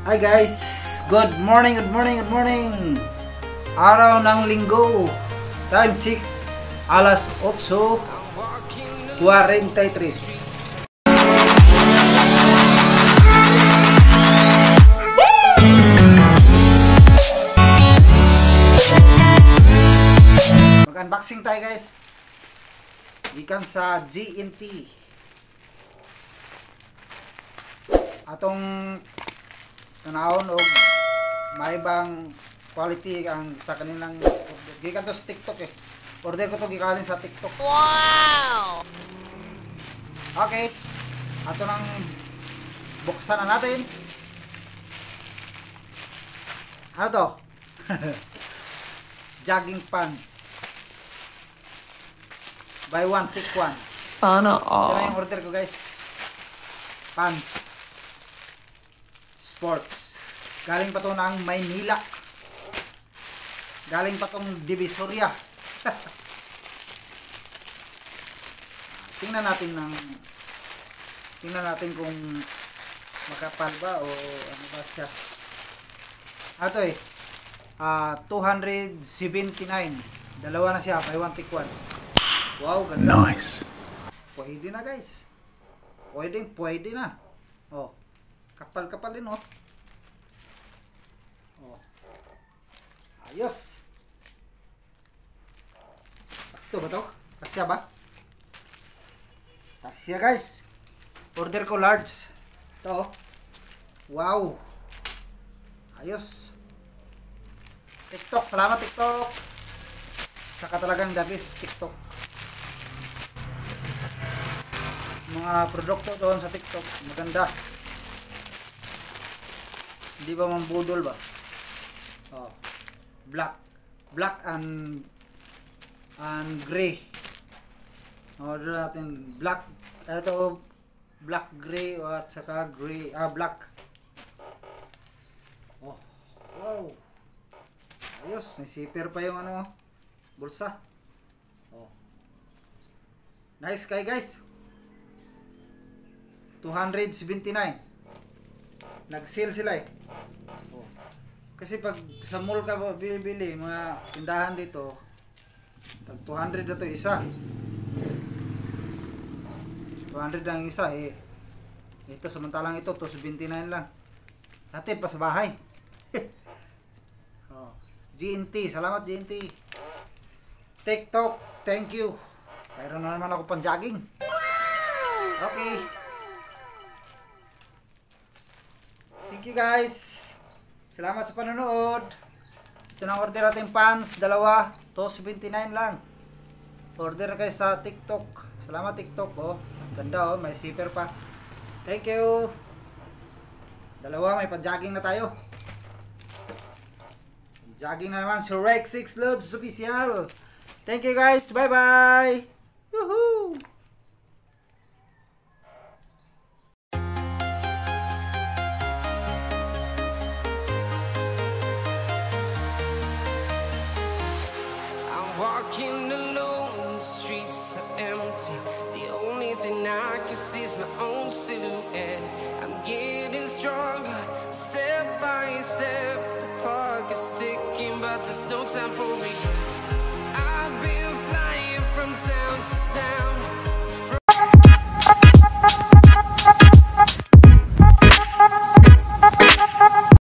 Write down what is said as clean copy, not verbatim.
Hi guys! Good morning, good morning, good morning! Araw ng linggo. Time check, alas 8:43. Mag-unboxing tayo guys. Gikan sa GNT. Atong tanawon og may bang quality ang sa kanilang gikan to sa TikTok eh. Order ko to gikalin sa TikTok. Wow! Okay. Ato nang buksan na natin. Ano to? Jogging pants. Buy one, take one. Sana Ito na all. yung order ko guys. Pants. Sports. Galing pa to ng Maynila. Galing pa tong Divisoria. Tingnan natin kung makapal ba o ano ba siya. Ito eh. 279. Dalawa na siya. Buy one, take one. Wow, ganda. Nice. Pwede na guys. Pwede na. Oh. Kapal din oh. Oh. Ayos. Sakto ba to? Kasya ba? Kasya guys. Order ko large. Ito oh. Wow. Ayos. TikTok. Salamat TikTok. Saka talagang the best TikTok. Mga produkto doon sa TikTok maganda. Hindi ba mambudol ba? Oh. Black and gray. Order natin black. Ito black gray at saka gray, black. Oh. Wow. Ayos, may zipper pa yung ano, bulsa. Oh. Nice kay guys. 279. Nag-sale sila eh. Oh. Kasi pag sa mall ka bili mga tindahan dito, tag 200 na to isa. 200 lang isa eh. Ito samantalang ito 279 lang. Dati pa sa bahay. Oh. GNT, salamat GNT. TikTok, thank you. Mayroon na naman ako pang jogging. Okay. Thank you guys. Salamat sa panonood. Ito na order natin pants, dalawa, 279 lang. Order kayo sa TikTok. Salamat TikTok oh. Ganda oh, may zipper pa. Thank you. Dalawa, may pa-jogging na tayo. Jogging na naman si Rex 6 Loads Official. Thank you guys. Bye bye. Woohoo! Walking alone, the streets are empty. The only thing I can see is my own silhouette. I'm getting stronger, step by step. The clock is ticking, but there's no time for me. I've been flying from town to town.